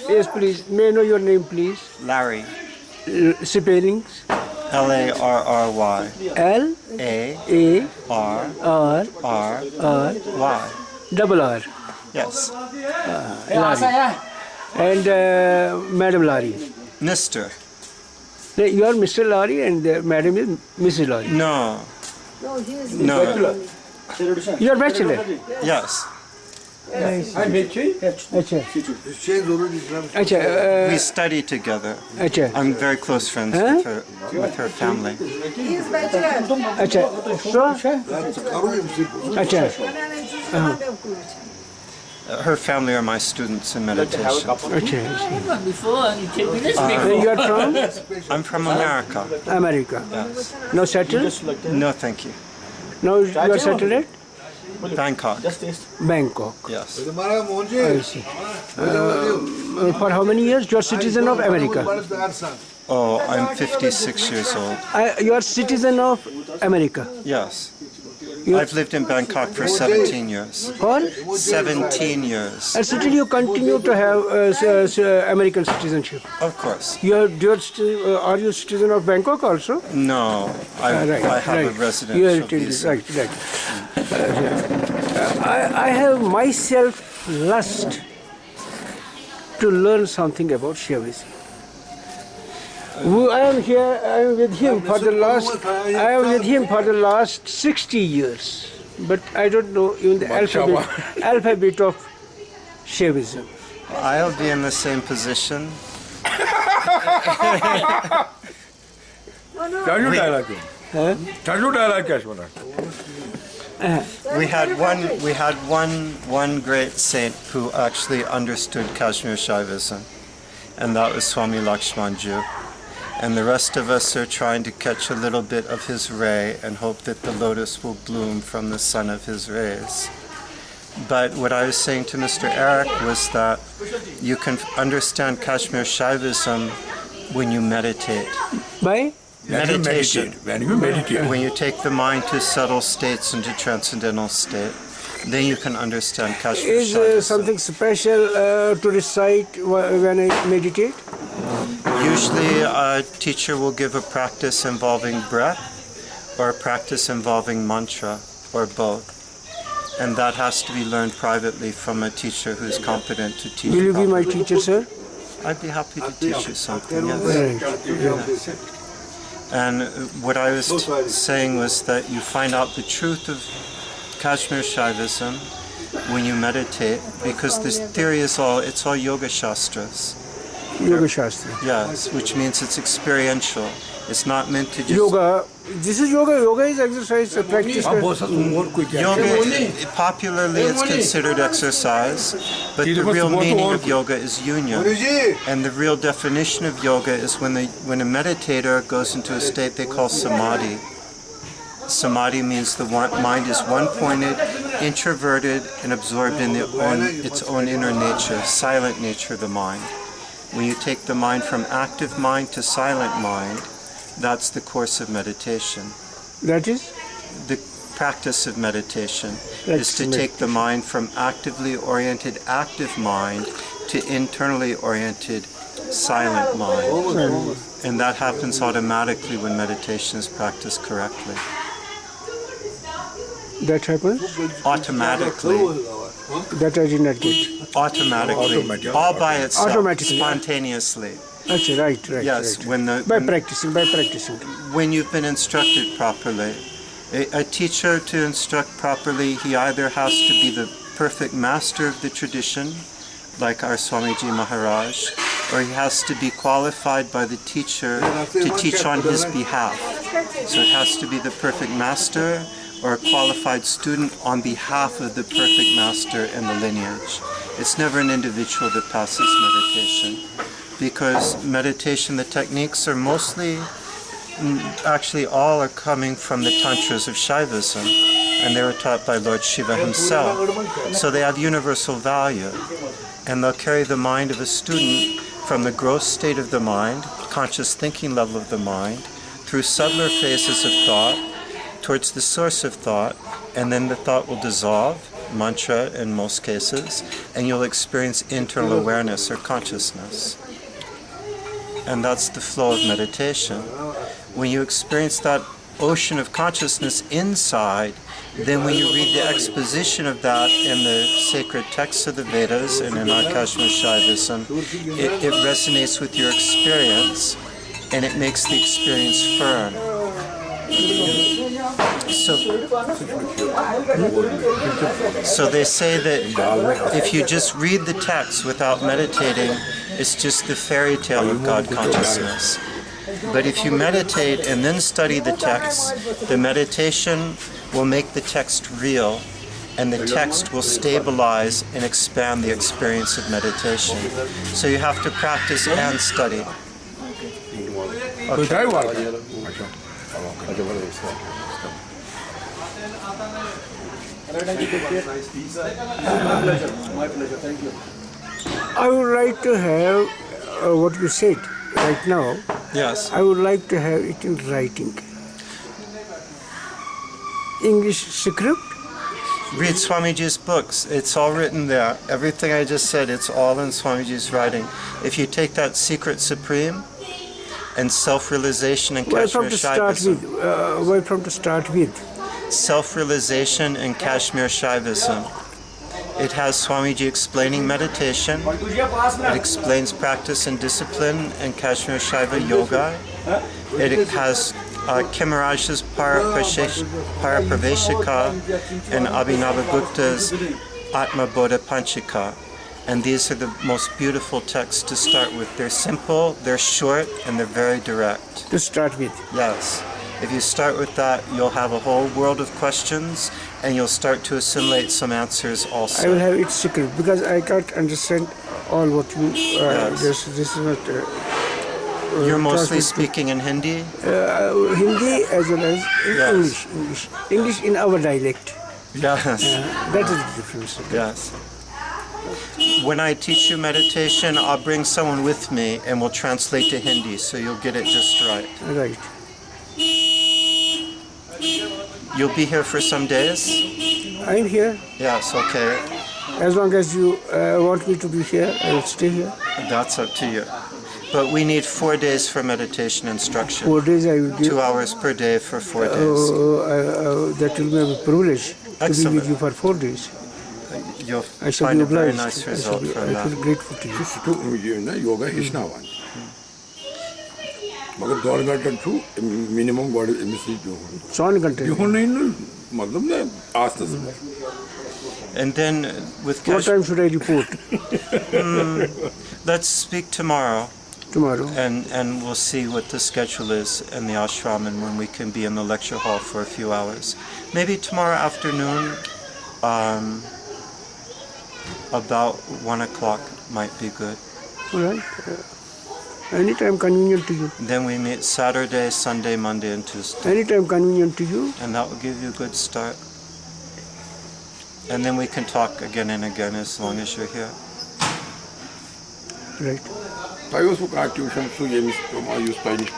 Yes, please. May I know your name, please? Larry. Spellings. Larry. L A A R R R R Y. double R. Yes. Lari. And Madam Lari. Mr. You are Mr. Lari and Madam is Mrs. Lari. No. No. You are bachelor. Yes. अच्छा अच्छा We study together. अच्छा I'm very close friends with her family. अच्छा so अच्छा Her family are my students in meditation. अच्छा you are from I'm from America. America. Yes. Now settled? No, thank you. Now you are settled at Bangkok. Bangkok. Yes. I see. For how many years? You are citizen of America. Oh, I'm 56 years old. You are citizen of America. Yes. I've lived in Bangkok for 17 years. For 17 years. and still you continue to have American citizenship. Of course. Are you citizen of Bangkok also? No, I have a residential visa. Right. I have myself lust to learn something about Shaivism. I am with him for the last 60 years, but I don't know even the alphabet of Shaivism. I'll be in the same position. We had one great saint who actually understood Kashmiri Shavism, and that was Swami Lakshman. And the rest of us are trying to catch a little bit of his ray and hope that the lotus will bloom from the sun of his rays. But what I was saying to Mr. Eric was that you can understand Kashmiri Shaivism when you meditate. By? Meditation. When you meditate. When you take the mind to subtle states and to transcendental state, then you can understand Kashmiri Shavism. Is something special to recite when I meditate? Usually a teacher will give a practice involving breath or a practice involving mantra or both. And that has to be learned privately from a teacher who is competent to teach. Will you be my teacher, sir? I'd be happy to teach you something, yes. Yes. And what I was saying was that you find out the truth of Kashmiri Shaivism when you meditate, because this theory is it's all Yoga Shastras. Yoga Shastra. Yes, which means it's experiential. It's not meant to just... Yoga. This is yoga. Yoga is exercise, practice. Yoga, popularly it's considered exercise, but the real meaning of yoga is union. And the real definition of yoga is when a meditator goes into a state they call samadhi. Samadhi means the mind is one-pointed, introverted, and absorbed in its own inner nature, silent nature of the mind. When you take the mind from active mind to silent mind, that's the course of meditation. That is? The practice of meditation is to take the mind from actively oriented active mind to internally oriented silent mind. And that happens automatically when meditation is practiced correctly. That happens? Automatically. That I did not get. Automatically. All by itself. Automatically. Spontaneously. Achha, right. Yes, right. By practicing. When you've been instructed properly. A teacher, to instruct properly, he either has to be the perfect master of the tradition, like our Swamiji Maharaj, or he has to be qualified by the teacher to teach on his behalf. So it has to be the perfect master or a qualified student on behalf of the perfect master in the lineage. It's never an individual that passes meditation, because meditation, the techniques are mostly, actually all are coming from the tantras of Shaivism, and they were taught by Lord Shiva himself. So they have universal value, and they'll carry the mind of a student from the gross state of the mind, conscious thinking level of the mind, through subtler phases of thought, towards the source of thought, and then the thought will dissolve, mantra in most cases, and you'll experience internal awareness or consciousness. And that's the flow of meditation. When you experience that ocean of consciousness inside, then when you read the exposition of that in the sacred texts of the Vedas and in our Kashmiri Shaivism, it resonates with your experience and it makes the experience firm. So they say that if you just read the text without meditating, it's just the fairy tale of God consciousness. But if you meditate and then study the text, the meditation will make the text real, and the text will stabilize and expand the experience of meditation. So you have to practice and study. I would like to have what you said right now. Yes. I would like to have it in writing. English script? Read Swamiji's books. It's all written there. Everything I just said, it's all in Swamiji's writing. If you take that Secret Supreme and Self-Realization and Kashmiri Shaivism. Where from to start with? Self-Realization and Kashmiri Shaivism. It has Swamiji explaining meditation. It explains practice and discipline and Kashmiri Shaiva yoga. It has Kimaraj's Parapraveshika and Abhinavagupta's Atma Bodha Panchika. And these are the most beautiful texts to start with. They're simple, they're short, and they're very direct. To start with? Yes. If you start with that, you'll have a whole world of questions, and you'll start to assimilate some answers also. I will have it secret, because I can't understand all what you... Yes. This is not... You're mostly speaking in Hindi? Hindi as well as Yes. English. English in our dialect. Yes. That is the difference. Yes. When I teach you meditation, I'll bring someone with me and we'll translate to Hindi, so you'll get it just right. Right. You'll be here for some days? I'm here. Yes, okay. As long as you want me to be here, I will stay here. That's up to you. But we need 4 days for meditation instruction. 4 days I will give. 2 hours per day for 4 days. That will be a privilege to be with you for 4 days. You'll I shall find be a very obliged. nice result from I that. feel grateful to you. yoga is now one. मगर 2 घंटे to minimum body MC जो 4 घंटे यो नहीं मतलब ना आज तक And then with What time should I report? let's speak tomorrow. Tomorrow. And we'll see what the schedule is in the ashram and when we can be in the lecture hall for a few hours. Maybe tomorrow afternoon, about 1 o'clock might be good. All right. Anytime convenient to you. Then we meet Saturday, Sunday, Monday, and Tuesday. Anytime convenient to you. And that will give you a good start. And then we can talk again and again as long as you're here. Right. I was for tuition, so you use Spanish.